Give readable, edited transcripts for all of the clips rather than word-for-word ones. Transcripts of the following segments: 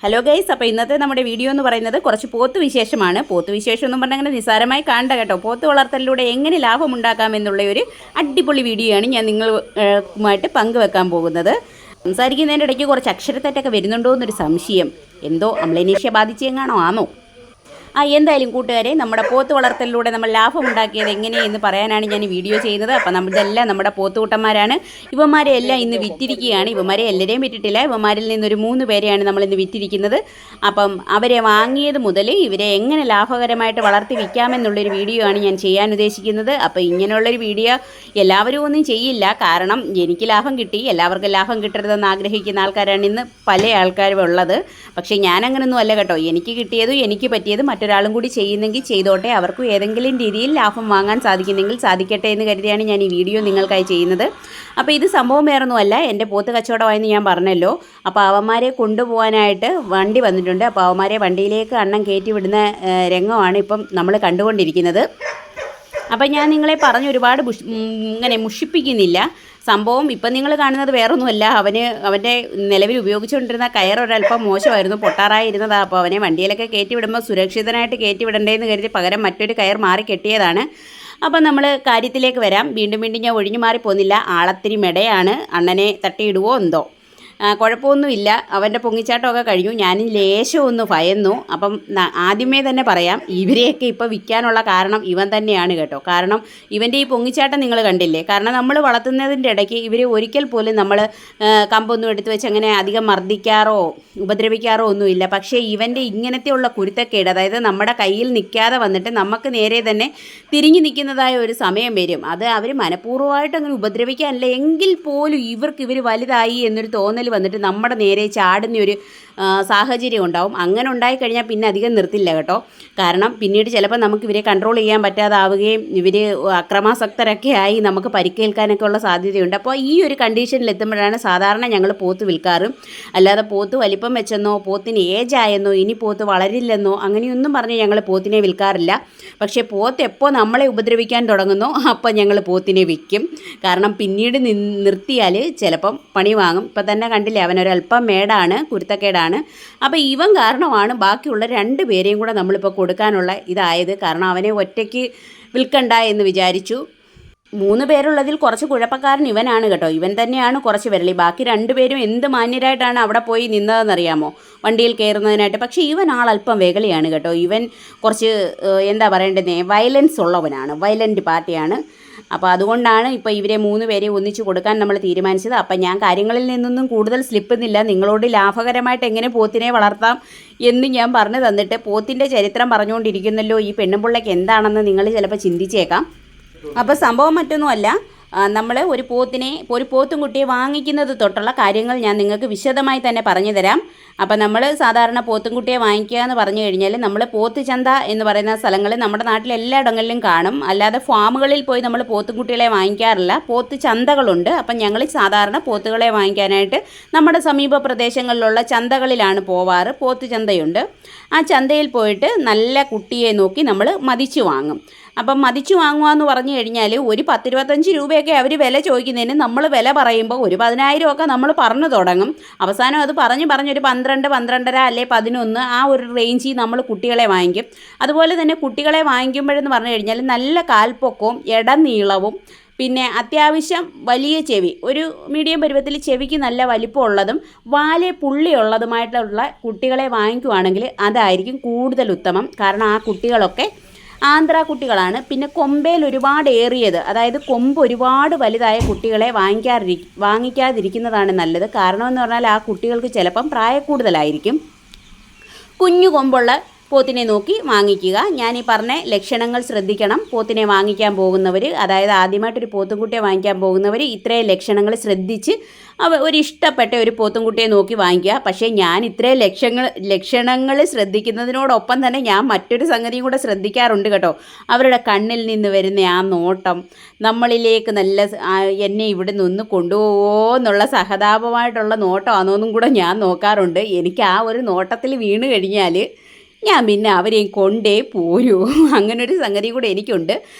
Hello guys, അപ്പോൾ ഇന്നത്തെ നമ്മുടെ വീഡിയോ എന്ന് പറയുന്നത് കുറച്ച് പോത്ത് വിശേഷമാണ്. പോത്ത് വിശേഷം എന്നും പറഞ്ഞാൽ അങ്ങനെ നിസ്സാരമായി കാണണ്ട കേട്ടോ. പോത്ത് വളർത്തലിലൂടെ എങ്ങനെ ലാഭം ഉണ്ടാക്കാമെന്നുള്ള ഒരു അടിപൊളി വീഡിയോയാണ് ഞാൻ നിങ്ങളുമായിട്ട് പങ്കുവെക്കാൻ പോകുന്നത്. സംസാരിക്കുന്നതിൻ്റെ ഇടയ്ക്ക് കുറച്ച് അക്ഷരത്തെറ്റൊക്കെ വരുന്നുണ്ടോ എന്നൊരു സംശയം. എന്തോ അമ്ലനേഷ്യ ബാധിച്ചെങ്ങാണോ ആണോ? എന്തായാലും കൂട്ടുകാരെ, നമ്മുടെ പോത്ത് വളർത്തലിലൂടെ നമ്മൾ ലാഭം ഉണ്ടാക്കിയത് എങ്ങനെയെന്ന് പറയാനാണ് ഞാൻ ഈ വീഡിയോ ചെയ്യുന്നത്. അപ്പം ഇതെല്ലാം നമ്മുടെ പോത്തുകൂട്ടന്മാരാണ്. ഇവന്മാരെ എല്ലാം ഇന്ന് വിറ്റിരിക്കുകയാണ്. ഇവന്മാരെ എല്ലാവരെയും വിറ്റിട്ടില്ല. ഇവന്മാരിൽ നിന്നൊരു 3 പേരെയാണ് നമ്മളിന്ന് വിറ്റിരിക്കുന്നത്. അപ്പം അവരെ വാങ്ങിയത് മുതൽ ഇവരെ എങ്ങനെ ലാഭകരമായിട്ട് വളർത്തി വിൽക്കാമെന്നുള്ളൊരു വീഡിയോ ആണ് ഞാൻ ചെയ്യാൻ ഉദ്ദേശിക്കുന്നത്. അപ്പോൾ ഇങ്ങനെയുള്ളൊരു വീഡിയോ എല്ലാവരും ഒന്നും ചെയ്യില്ല. കാരണം എനിക്ക് ലാഭം കിട്ടി, എല്ലാവർക്കും ലാഭം കിട്ടരുതെന്ന് ആഗ്രഹിക്കുന്ന ആൾക്കാരാണ് ഇന്ന് പല ആൾക്കാരും ഉള്ളത്. പക്ഷേ ഞാനങ്ങനൊന്നും അല്ല കേട്ടോ. എനിക്ക് കിട്ടിയതും എനിക്ക് പറ്റിയതും മറ്റൊരാളും കൂടി ചെയ്യുന്നെങ്കിൽ ചെയ്തോട്ടെ, അവർക്കും ഏതെങ്കിലും രീതിയിൽ ലാഭം വാങ്ങാൻ സാധിക്കുന്നെങ്കിൽ സാധിക്കട്ടെ എന്ന് കരുതിയാണ് ഞാൻ ഈ വീഡിയോ നിങ്ങൾക്കായി ചെയ്യുന്നത്. അപ്പോൾ ഇത് സംഭവം വേറൊന്നുമല്ല, എൻ്റെ പോത്ത് കച്ചവടമായെന്ന് ഞാൻ പറഞ്ഞല്ലോ. അപ്പോൾ അവന്മാരെ കൊണ്ടുപോകാനായിട്ട് വണ്ടി വന്നിട്ടുണ്ട്. അപ്പോൾ അവന്മാരെ വണ്ടിയിലേക്ക് അണ്ണം കയറ്റി വിടുന്ന രംഗമാണ് ഇപ്പം നമ്മൾ കണ്ടുകൊണ്ടിരിക്കുന്നത്. അപ്പം ഞാൻ നിങ്ങളെ പറഞ്ഞ് ഒരുപാട് ഇങ്ങനെ മുഷിപ്പിക്കുന്നില്ല. സംഭവം ഇപ്പം നിങ്ങൾ കാണുന്നത് വേറൊന്നുമല്ല. അവൻ്റെ നിലവിൽ ഉപയോഗിച്ചുകൊണ്ടിരുന്ന കയർ ഒരല്പം മോശമായിരുന്നു, പൊട്ടാറായിരുന്നതാണ്. അപ്പോൾ അവനെ വണ്ടിയിലൊക്കെ കയറ്റി വിടുമ്പോൾ സുരക്ഷിതനായിട്ട് കയറ്റി വിടണ്ടേന്ന് കരുതി പകരം മറ്റൊരു കയർ മാറി കെട്ടിയതാണ്. അപ്പം നമ്മൾ കാര്യത്തിലേക്ക് വരാം. വീണ്ടും ഞാൻ ഒഴിഞ്ഞു മാറി പോകുന്നില്ല. ആളത്തിരി മെടയാണ്, അണ്ണനെ തട്ടിയിടുവോ എന്തോ. കുഴപ്പമൊന്നുമില്ല, അവൻ്റെ പൊങ്ങിച്ചാട്ടമൊക്കെ കഴിഞ്ഞു. ഞാനും ലേശം ഒന്ന് ഭയന്നു. അപ്പം ആദ്യമേ തന്നെ പറയാം, ഇവരെയൊക്കെ ഇപ്പോൾ വിൽക്കാനുള്ള കാരണം ഇവൻ തന്നെയാണ് കേട്ടോ. കാരണം ഇവൻ്റെ ഈ പൊങ്ങിച്ചാട്ടം നിങ്ങൾ കണ്ടില്ലേ. കാരണം നമ്മൾ വളർത്തുന്നതിൻ്റെ ഇടയ്ക്ക് ഇവർ ഒരിക്കൽ പോലും നമ്മൾ കമ്പൊന്നും എടുത്ത് വെച്ച് അങ്ങനെ അധികം മർദ്ദിക്കാറോ ഉപദ്രവിക്കാറോ ഒന്നുമില്ല. പക്ഷേ ഇവൻ്റെ ഇങ്ങനത്തെയുള്ള കുരുത്തക്കേട്, അതായത് നമ്മുടെ കയ്യിൽ നിൽക്കാതെ വന്നിട്ട് നമുക്ക് നേരെ തന്നെ തിരിഞ്ഞു നിൽക്കുന്നതായ ഒരു സമയം വരും. അത് അവർ മനഃപൂർവ്വമായിട്ട് അങ്ങനെ ഉപദ്രവിക്കാനല്ല എങ്കിൽ പോലും ഇവർ വലുതായി എന്നൊരു തോന്നൽ വന്നിട്ട് നമ്മുടെ നേരെ ചാടുന്ന ഒരു സാഹചര്യം ഉണ്ടാവും. അങ്ങനെ ഉണ്ടായിക്കഴിഞ്ഞാൽ പിന്നെ അധികം നിർത്തില്ല കേട്ടോ. കാരണം പിന്നീട് ചിലപ്പോൾ നമുക്ക് ഇവരെ കൺട്രോൾ ചെയ്യാൻ പറ്റാതാവുകയും ഇവർ അക്രമാസക്തരൊക്കെ ആയി നമുക്ക് പരിക്കേൽക്കാനൊക്കെ ഉള്ള സാധ്യതയുണ്ട്. അപ്പോൾ ഈ ഒരു കണ്ടീഷനിൽ എത്തുമ്പോഴാണ് സാധാരണ ഞങ്ങൾ പോത്ത് വിൽക്കാറ്. അല്ലാതെ പോത്ത് വലിപ്പം വെച്ചെന്നോ പോത്തിന് ഏജ് ആയെന്നോ ഇനി പോത്ത് വളരില്ലെന്നോ അങ്ങനെയൊന്നും പറഞ്ഞ് ഞങ്ങൾ പോത്തിനെ വിൽക്കാറില്ല. പക്ഷേ പോത്ത് എപ്പോൾ നമ്മളെ ഉപദ്രവിക്കാൻ തുടങ്ങുന്നോ അപ്പോൾ ഞങ്ങൾ പോത്തിനെ വിൽക്കും. കാരണം പിന്നീട് നിർത്തിയാൽ ചിലപ്പം പണി വാങ്ങും. ഇപ്പം തന്നെ കണ്ടില്ലേ, അവനൊരല്പം മേടാണ്, കുരുത്തക്കേടാണ്. അപ്പോൾ ഇവൻ കാരണമാണ് ബാക്കിയുള്ള 2 പേരെയും കൂടെ നമ്മളിപ്പോൾ കൊടുക്കാനുള്ള ഇതായത്. കാരണം അവനെ ഒറ്റയ്ക്ക് വിൽക്കണ്ട എന്ന് വിചാരിച്ചു. 3 പേരുള്ളതിൽ കുറച്ച് കുഴപ്പക്കാരൻ ഇവനാണ് കേട്ടോ. ഇവൻ തന്നെയാണ് കുറച്ച് വിരളി. ബാക്കി 2 പേരും എന്ത് മാന്യരായിട്ടാണ് അവിടെ പോയി നിന്നതെന്നറിയാമോ, വണ്ടിയിൽ കയറുന്നതിനായിട്ട്. പക്ഷേ ഇവൻ ആളല്പം വെകളിയാണ് കേട്ടോ. ഇവൻ കുറച്ച് എന്താ പറയേണ്ടത്, വയലൻസ് ഉള്ളവനാണ്, വയലൻ്റ് പാർട്ടിയാണ്. അപ്പോൾ അതുകൊണ്ടാണ് ഇപ്പോൾ ഇവരെ 3 പേരെ ഒന്നിച്ച് കൊടുക്കാൻ നമ്മൾ തീരുമാനിച്ചത്. അപ്പം ഞാൻ കാര്യങ്ങളിൽ നിന്നൊന്നും കൂടുതൽ സ്ലിപ്പുന്നില്ല. നിങ്ങളോട് ലാഭകരമായിട്ട് എങ്ങനെ പോത്തിനെ വളർത്താം എന്ന് ഞാൻ പറഞ്ഞു തന്നിട്ട് പോത്തിൻ്റെ ചരിത്രം പറഞ്ഞുകൊണ്ടിരിക്കുന്നല്ലോ ഈ പെണ്ണുപിള്ളയ്ക്ക് എന്താണെന്ന് നിങ്ങൾ ചിലപ്പോൾ ചിന്തിച്ചേക്കാം. അപ്പോൾ സംഭവം മറ്റൊന്നുമല്ല, നമ്മൾ ഒരു പോത്തും കുട്ടിയെ വാങ്ങിക്കുന്നത് തൊട്ടുള്ള കാര്യങ്ങൾ ഞാൻ നിങ്ങൾക്ക് വിശദമായി തന്നെ പറഞ്ഞു തരാം. അപ്പോൾ നമ്മൾ സാധാരണ പോത്തും കുട്ടിയെ വാങ്ങിക്കുക എന്ന് പറഞ്ഞു കഴിഞ്ഞാൽ നമ്മൾ പോത്ത് ചന്ത എന്ന് പറയുന്ന സ്ഥലങ്ങളിൽ നമ്മുടെ നാട്ടിൽ എല്ലായിടങ്ങളിലും കാണും. അല്ലാതെ ഫാമുകളിൽ പോയി നമ്മൾ പോത്തും കുട്ടികളെ വാങ്ങിക്കാറില്ല. പോത്ത് ചന്തകളുണ്ട്. അപ്പം ഞങ്ങൾ സാധാരണ പോത്തുകളെ വാങ്ങിക്കാനായിട്ട് നമ്മുടെ സമീപ പ്രദേശങ്ങളിലുള്ള ചന്തകളിലാണ് പോവാറ്. പോത്ത് ചന്തയുണ്ട്. ആ ചന്തയിൽ പോയിട്ട് നല്ല കുട്ടിയെ നോക്കി നമ്മൾ മതിച്ചു വാങ്ങും. അപ്പം മതിച്ചു വാങ്ങുക എന്ന് പറഞ്ഞു കഴിഞ്ഞാൽ ഒരു 10-25 രൂപയൊക്കെ അവർ വില ചോദിക്കുന്നതിന് നമ്മൾ വില പറയുമ്പോൾ ഒരു 10,000 ഒക്കെ നമ്മൾ പറഞ്ഞു തുടങ്ങും. അവസാനം അത് പറഞ്ഞൊരു 12, 12.5 അല്ലെ 11 ആ ഒരു റേഞ്ചിൽ നമ്മൾ കുട്ടികളെ വാങ്ങിക്കും. അതുപോലെ തന്നെ കുട്ടികളെ വാങ്ങിക്കുമ്പോഴെന്ന് പറഞ്ഞു കഴിഞ്ഞാൽ നല്ല കാൽപ്പൊക്കവും ഇടനീളവും പിന്നെ അത്യാവശ്യം വലിയ ചെവി, ഒരു മീഡിയം പരുവത്തിൽ ചെവിക്ക് നല്ല വലിപ്പമുള്ളതും വാലെ പുള്ളിയുള്ളതുമായിട്ടുള്ള കുട്ടികളെ വാങ്ങിക്കുവാണെങ്കിൽ അതായിരിക്കും കൂടുതൽ ഉത്തമം. കാരണം ആ കുട്ടികളൊക്കെ ആന്ധ്ര കുട്ടികളാണ്. പിന്നെ കൊമ്പയിൽ ഒരുപാട് ഏറിയത്, അതായത് കൊമ്പ് ഒരുപാട് വലുതായ കുട്ടികളെ വാങ്ങിക്കാതിരിക്കുന്നതാണ് നല്ലത്. കാരണമെന്ന് പറഞ്ഞാൽ ആ കുട്ടികൾക്ക് ചിലപ്പം പ്രായക്കൂടുതലായിരിക്കും. കുഞ്ഞു കൊമ്പുള്ള പോത്തിനെ നോക്കി വാങ്ങിക്കുക. ഞാൻ ഈ പറഞ്ഞ ലക്ഷണങ്ങൾ ശ്രദ്ധിക്കണം. പോത്തിനെ വാങ്ങിക്കാൻ പോകുന്നവർ, അതായത് ആദ്യമായിട്ടൊരു പോത്തുംകുട്ടിയെ വാങ്ങിക്കാൻ പോകുന്നവർ ഇത്രയും ലക്ഷണങ്ങൾ ശ്രദ്ധിച്ച് ഒരു ഇഷ്ടപ്പെട്ട ഒരു പോത്തുംകുട്ടിയെ നോക്കി വാങ്ങിക്കുക. പക്ഷേ ഞാൻ ഇത്രയും ലക്ഷണങ്ങൾ ശ്രദ്ധിക്കുന്നതിനോടൊപ്പം തന്നെ ഞാൻ മറ്റൊരു സംഗതിയും കൂടെ ശ്രദ്ധിക്കാറുണ്ട് കേട്ടോ. അവരുടെ കണ്ണിൽ നിന്ന് വരുന്ന ആ നോട്ടം, നമ്മളിലേക്ക് നല്ല എന്നെ ഇവിടെ നിന്ന് കൊണ്ടുപോകുമോ എന്നുള്ള സഹതാപമായിട്ടുള്ള നോട്ടമാണെന്നും കൂടെ ഞാൻ നോക്കാറുണ്ട്. എനിക്ക് ആ ഒരു നോട്ടത്തിൽ വീണ് കഴിഞ്ഞാൽ ഞാൻ പിന്നെ അവരെയും കൊണ്ടേ പോരൂ. അങ്ങനൊരു സംഗതി കൂടെ എനിക്കുണ്ട്.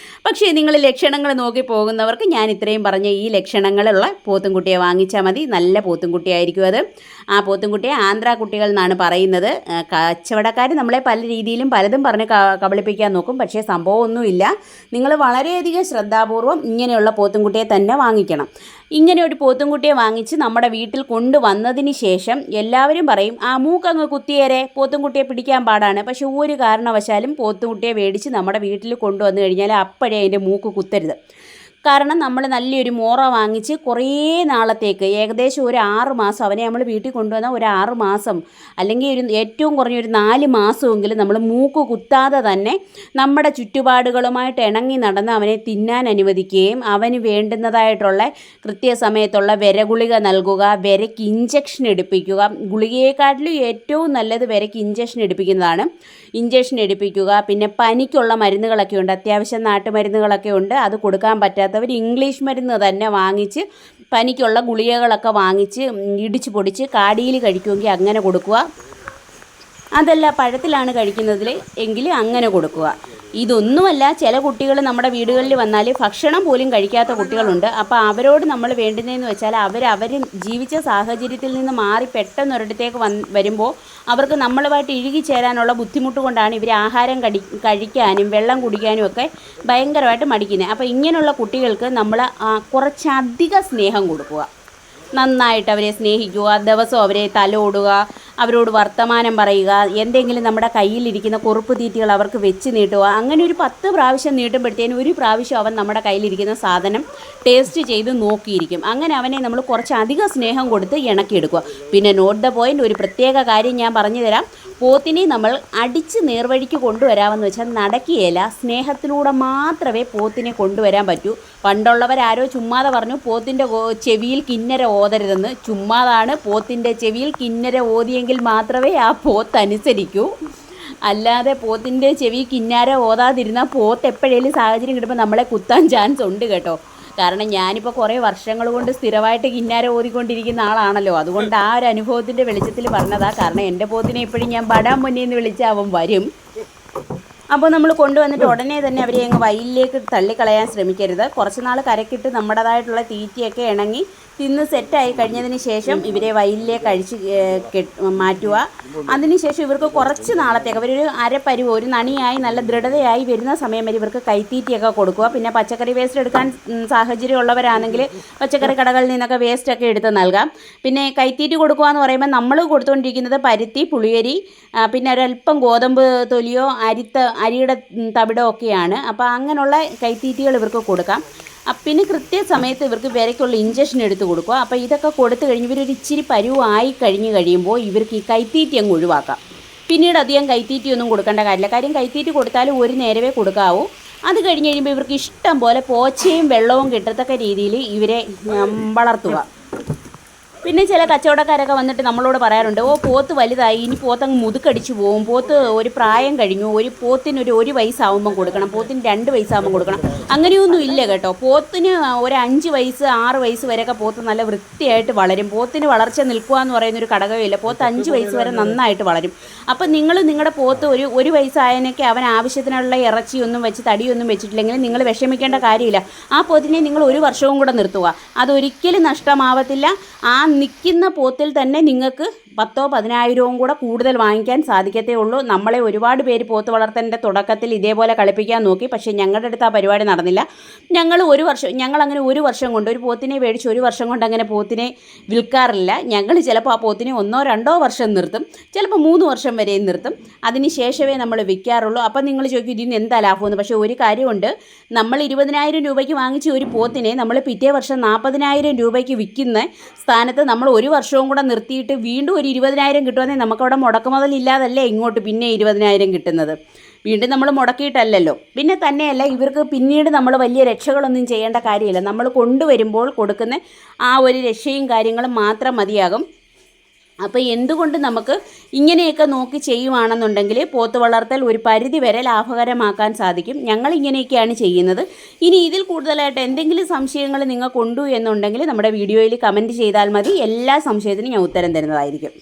പക്ഷേ നിങ്ങൾ ലക്ഷണങ്ങൾ നോക്കി പോകുന്നവർക്ക് ഞാൻ ഇത്രയും പറഞ്ഞ ഈ ലക്ഷണങ്ങളുള്ള പോത്തുംകുട്ടിയെ വാങ്ങിച്ചാൽ മതി. നല്ല പോത്തുംകുട്ടിയായിരിക്കും അത്. ആ പോത്തുംകുട്ടിയെ ആന്ധ്ര കുട്ടികൾ എന്നാണ് പറയുന്നത്. കച്ചവടക്കാർ നമ്മളെ പല രീതിയിലും പലതും പറഞ്ഞ് കബളിപ്പിക്കാൻ നോക്കും. പക്ഷേ സംഭവമൊന്നുമില്ല. നിങ്ങൾ വളരെയധികം ശ്രദ്ധാപൂർവം ഇങ്ങനെയുള്ള പോത്തുംകുട്ടിയെ തന്നെ വാങ്ങിക്കണം. ഇങ്ങനെ ഒരു പോത്തുംകുട്ടിയെ വാങ്ങിച്ച് നമ്മുടെ വീട്ടിൽ കൊണ്ടുവന്നതിന് ശേഷം എല്ലാവരും പറയും, ആ മൂക്കങ്ങ് കുത്തിയേരെ, പോത്തുംകുട്ടിയെ പിടിക്കാൻ പാടാണ്. പക്ഷേ ഒരു കാരണവശാലും പോത്തുംകുട്ടിയെ മേടിച്ച് നമ്മുടെ വീട്ടിൽ കൊണ്ടുവന്നു കഴിഞ്ഞാൽ അപ്പോഴേ അതിൻ്റെ മൂക്ക് കുത്തരുത്. കാരണം നമ്മൾ നല്ലൊരു മോറ വാങ്ങിച്ച് കുറേ നാളത്തേക്ക്, ഏകദേശം ഒരു 6 മാസം അവനെ നമ്മൾ വീട്ടിൽ കൊണ്ടുവന്നാൽ ഒരു 6 മാസം അല്ലെങ്കിൽ ഏറ്റവും കുറഞ്ഞൊരു 4 മാസമെങ്കിലും നമ്മൾ മൂക്ക് കുത്താതെ തന്നെ നമ്മുടെ ചുറ്റുപാടുകളുമായിട്ട് ഇണങ്ങി നടന്ന് അവനെ തിന്നാൻ അനുവദിക്കുകയും അവന് വേണ്ടുന്നതായിട്ടുള്ള കൃത്യസമയത്തുള്ള വിരഗുളിക നൽകുക, വിരയ്ക്ക് ഇഞ്ചക്ഷൻ എടുപ്പിക്കുക. ഗുളികയെക്കാട്ടിലും ഏറ്റവും നല്ലത് വിരയ്ക്ക് ഇഞ്ചക്ഷൻ എടുപ്പിക്കുന്നതാണ്. ഇഞ്ചക്ഷൻ എടുപ്പിക്കുക. പിന്നെ പനിക്കുള്ള മരുന്നുകളൊക്കെ ഉണ്ട്, അത്യാവശ്യം നാട്ടുമരുന്നുകളൊക്കെ ഉണ്ട്. അത് കൊടുക്കാൻ പറ്റാത്തവർ ഇംഗ്ലീഷ് മരുന്ന് തന്നെ വാങ്ങിച്ച്, പനിക്കുള്ള ഗുളികകളൊക്കെ വാങ്ങിച്ച് ഇടിച്ച് പൊടിച്ച് കാടിയിൽ കഴിക്കുമെങ്കിൽ അങ്ങനെ കൊടുക്കുക. അതല്ല പഴത്തിലാണ് കഴിക്കുന്നതിൽ എങ്കിൽ അങ്ങനെ കൊടുക്കുക. ഇതൊന്നുമല്ല, ചില കുട്ടികൾ നമ്മുടെ വീടുകളിൽ വന്നാൽ ഭക്ഷണം പോലും കഴിക്കാത്ത കുട്ടികളുണ്ട്. അപ്പോൾ അവരോട് നമ്മൾ വേണ്ടുന്നതെന്ന് വെച്ചാൽ അവർ ജീവിച്ച സാഹചര്യത്തിൽ നിന്ന് മാറി പെട്ടെന്നൊരിടത്തേക്ക് വരുമ്പോൾ അവർക്ക് നമ്മളുമായിട്ട് ഇഴുകിച്ചേരാനുള്ള ബുദ്ധിമുട്ട് കൊണ്ടാണ് ഇവർ ആഹാരം കഴിക്കാനും വെള്ളം കുടിക്കാനും ഒക്കെ ഭയങ്കരമായിട്ട് മടിക്കുന്നത്. അപ്പോൾ ഇങ്ങനെയുള്ള കുട്ടികൾക്ക് നമ്മൾ കുറച്ചധികം സ്നേഹം കൊടുക്കുക. നന്നായിട്ട് അവരെ സ്നേഹിക്കുക. ദിവസവും അവരെ തലോടുക, അവരോട് വർത്തമാനം പറയുക. എന്തെങ്കിലും നമ്മുടെ കയ്യിലിരിക്കുന്ന കുറുപ്പ് തീറ്റികൾ അവർക്ക് വെച്ച് നീട്ടുക. അങ്ങനെ ഒരു 10 പ്രാവശ്യം നീട്ടുമ്പോഴത്തേനും ഒരു പ്രാവശ്യം അവൻ നമ്മുടെ കയ്യിലിരിക്കുന്ന സാധനം ടേസ്റ്റ് ചെയ്ത് നോക്കിയിരിക്കും. അങ്ങനെ അവനെ നമ്മൾ കുറച്ചധികം സ്നേഹം കൊടുത്ത് ഇണക്കിയെടുക്കുക. പിന്നെ നോട്ട് ദ പോയിൻ്റ്, ഒരു പ്രത്യേക കാര്യം ഞാൻ പറഞ്ഞു തരാം. പോത്തിനെ നമ്മൾ അടിച്ച് നേർവഴിക്ക് കൊണ്ടുവരാമെന്ന് വെച്ചാൽ നടക്കുകയില്ല. സ്നേഹത്തിലൂടെ മാത്രമേ പോത്തിനെ കൊണ്ടുവരാൻ പറ്റൂ. പണ്ടുള്ളവരാരോ ചുമ്മാതെ പറഞ്ഞു പോത്തിൻ്റെ ചെവിയിൽ കിന്നര ഓതരുതെന്ന്. ചുമ്മാതാണ്. പോത്തിൻ്റെ ചെവിയിൽ കിന്നര ഓതിയെങ്കിൽ മാത്രമേ ആ പോത്ത് അനുസരിക്കൂ. അല്ലാതെ പോത്തിൻ്റെ ചെവി കിന്നാര ഓതാതിരുന്നാൽ പോത്ത് എപ്പോഴേലും സാഹചര്യം കിട്ടുമ്പോൾ നമ്മളെ കുത്താൻ ചാൻസ് ഉണ്ട് കേട്ടോ. കാരണം ഞാനിപ്പോൾ കുറേ വർഷങ്ങൾ കൊണ്ട് സ്ഥിരമായിട്ട് കിന്നാര ഓതിക്കൊണ്ടിരിക്കുന്ന ആളാണല്ലോ. അതുകൊണ്ട് ആ ഒരു അനുഭവത്തിൻ്റെ വെളിച്ചത്തിൽ പറഞ്ഞതാണ്. കാരണം എൻ്റെ പോത്തിനെ എപ്പോഴും ഞാൻ ബടാൻ പൊന്നിയെന്ന് വിളിച്ചാൽ അവൻ വരും. അപ്പോൾ നമ്മൾ കൊണ്ടുവന്നിട്ട് ഉടനെ തന്നെ അവരെ അങ്ങ് വയലിലേക്ക് തള്ളിക്കളയാൻ ശ്രമിക്കരുത്. കുറച്ച് നാൾ കരക്കിട്ട് നമ്മുടേതായിട്ടുള്ള തീറ്റയൊക്കെ ഇണങ്ങി തിന്ന് സെറ്റായി കഴിഞ്ഞതിന് ശേഷം ഇവരെ വയലിലേക്ക് മാറ്റുക. അതിനുശേഷം ഇവർക്ക് കുറച്ച് നാളത്തേക്ക് അവരൊരു അരപ്പരുവ്, ഒരു നണിയായി നല്ല ദൃഢതയായി വരുന്ന സമയം വരെ ഇവർക്ക് കൈത്തീറ്റയൊക്കെ കൊടുക്കുക. പിന്നെ പച്ചക്കറി വേസ്റ്റ് എടുക്കാൻ സാഹചര്യമുള്ളവരാണെങ്കിൽ പച്ചക്കറി കടകളിൽ നിന്നൊക്കെ വേസ്റ്റൊക്കെ എടുത്ത് നൽകാം. പിന്നെ കൈത്തീറ്റി കൊടുക്കുക എന്ന് പറയുമ്പോൾ നമ്മൾ കൊടുത്തുകൊണ്ടിരിക്കുന്നത് പരുത്തി, പുളിയരി, പിന്നെ ഒരല്പം ഗോതമ്പ് തൊലിയോ അരിയുടെ തവിടോ ഒക്കെയാണ്. അപ്പോൾ അങ്ങനെയുള്ള കൈത്തീറ്റികൾ ഇവർക്ക് കൊടുക്കാം. പിന്നെ കൃത്യസമയത്ത് ഇവർക്ക് വിരയ്ക്കുള്ള ഇഞ്ചക്ഷൻ എടുത്ത് കൊടുക്കുക. അപ്പോൾ ഇതൊക്കെ കൊടുത്തു കഴിഞ്ഞ് ഇവരൊരു ഇച്ചിരി പരുവായി കഴിയുമ്പോൾ ഇവർക്ക് ഈ കൈത്തീറ്റി അങ്ങ് ഒഴിവാക്കാം. പിന്നീട് അധികം കൈത്തീറ്റിയൊന്നും കൊടുക്കേണ്ട കാര്യമില്ല. കാര്യം കൈത്തീറ്റി കൊടുത്താലും ഒരു നേരമേ കൊടുക്കാവൂ. അത് കഴിഞ്ഞ് കഴിയുമ്പോൾ ഇവർക്ക് ഇഷ്ടം പോലെ പോച്ചയും വെള്ളവും കിട്ടത്തക്ക രീതിയിൽ ഇവരെ വളർത്തുക. പിന്നെ ചില കച്ചവടക്കാരൊക്കെ വന്നിട്ട് നമ്മളോട് പറയാറുണ്ട്, പോത്ത് വലുതായി, ഇനി പോത്തങ്ങ് മുതുക്കടിച്ച് പോകും, പോത്ത് ഒരു പ്രായം കഴിഞ്ഞു, ഒരു പോത്തിന് ഒരു വയസ്സാവുമ്പം കൊടുക്കണം, പോത്തിന് 2 വയസ്സാകുമ്പം കൊടുക്കണം. അങ്ങനെയൊന്നും ഇല്ല കേട്ടോ. പോത്തിന് ഒരു 5 വയസ്സ് 6 വയസ്സ് വരെയൊക്കെ പോത്ത് നല്ല വൃത്തിയായിട്ട് വളരും. പോത്തിന് വളർച്ച നിൽക്കുക എന്ന് പറയുന്നൊരു ഘടകമില്ല. പോത്ത് 5 വയസ്സ് വരെ നന്നായിട്ട് വളരും. അപ്പം നിങ്ങൾ നിങ്ങളുടെ പോത്ത് ഒരു വയസ്സായതിനൊക്കെ അവൻ ആവശ്യത്തിനുള്ള ഇറച്ചിയൊന്നും വെച്ച് തടിയൊന്നും വെച്ചിട്ടില്ലെങ്കിൽ നിങ്ങൾ വിഷമിക്കേണ്ട കാര്യമില്ല. ആ പോത്തിനെ നിങ്ങൾ 1 വർഷവും കൂടെ നിർത്തുക. അതൊരിക്കലും നഷ്ടമാവത്തില്ല. ആ നിൽക്കുന്ന പോത്തിൽ തന്നെ നിങ്ങൾക്ക് 10,000 10,000 കൂടെ കൂടുതൽ വാങ്ങിക്കാൻ സാധിക്കത്തേ ഉള്ളൂ. നമ്മളെ ഒരുപാട് പേര് പോത്ത് വളർത്തലിൻ്റെ തുടക്കത്തിൽ ഇതേപോലെ കളിപ്പിക്കാൻ നോക്കി. പക്ഷേ ഞങ്ങളുടെ അടുത്ത് ആ പരിപാടി നടന്നില്ല. ഞങ്ങളങ്ങനെ 1 വർഷം കൊണ്ട് ഒരു പോത്തിനെ മേടിച്ച് 1 വർഷം കൊണ്ട് അങ്ങനെ പോത്തിനെ വിൽക്കാറില്ല. ഞങ്ങൾ ചിലപ്പോൾ ആ പോത്തിനെ 1 2 വർഷം നിർത്തും, ചിലപ്പോൾ 3 വർഷം വരെയും നിർത്തും. അതിന് ശേഷമേ നമ്മൾ വിൽക്കാറുള്ളൂ. അപ്പം നിങ്ങൾ ചോദിക്കും ഇതിന് എന്താ ലാഭമെന്ന്. പക്ഷേ ഒരു കാര്യമുണ്ട്, നമ്മൾ 20,000 രൂപയ്ക്ക് വാങ്ങിച്ച ഒരു പോത്തിനെ നമ്മൾ പിറ്റേ വർഷം 40,000 രൂപയ്ക്ക് വിൽക്കുന്ന സ്ഥാനത്ത് നമ്മൾ 1 വർഷവും കൂടെ നിർത്തിയിട്ട് വീണ്ടും ഒരു 20,000 കിട്ടുവാണെങ്കിൽ നമുക്കവിടെ മുടക്കുമുതലില്ലാതല്ലേ ഇങ്ങോട്ട് പിന്നെ 20,000 കിട്ടുന്നത്. വീണ്ടും നമ്മൾ മുടക്കിയിട്ടല്ലല്ലോ. പിന്നെ തന്നെയല്ല, ഇവർക്ക് പിന്നീട് നമ്മൾ വലിയ രക്ഷകളൊന്നും ചെയ്യേണ്ട കാര്യമില്ല. നമ്മൾ കൊണ്ടുവരുമ്പോൾ കൊടുക്കുന്ന ആ ഒരു രക്ഷയും കാര്യങ്ങളും മാത്രം മതിയാകും. അപ്പോൾ എന്തുകൊണ്ട് നമുക്ക് ഇങ്ങനെയൊക്കെ നോക്കി ചെയ്യുവാണെന്നുണ്ടെങ്കിൽ പോത്ത് വളർത്തൽ ഒരു പരിധി വരെ ലാഭകരമാക്കാൻ സാധിക്കും. ഞങ്ങൾ ഇങ്ങനെയൊക്കെയാണ് ചെയ്യുന്നത്. ഇനി ഇതിൽ കൂടുതലായിട്ട് എന്തെങ്കിലും സംശയങ്ങൾ നിങ്ങൾക്കുണ്ടോ എന്നുണ്ടെങ്കിൽ നമ്മുടെ വീഡിയോയിൽ കമൻറ്റ് ചെയ്താൽ മതി. എല്ലാ സംശയത്തിനും ഞാൻ ഉത്തരം തരുന്നതായിരിക്കും.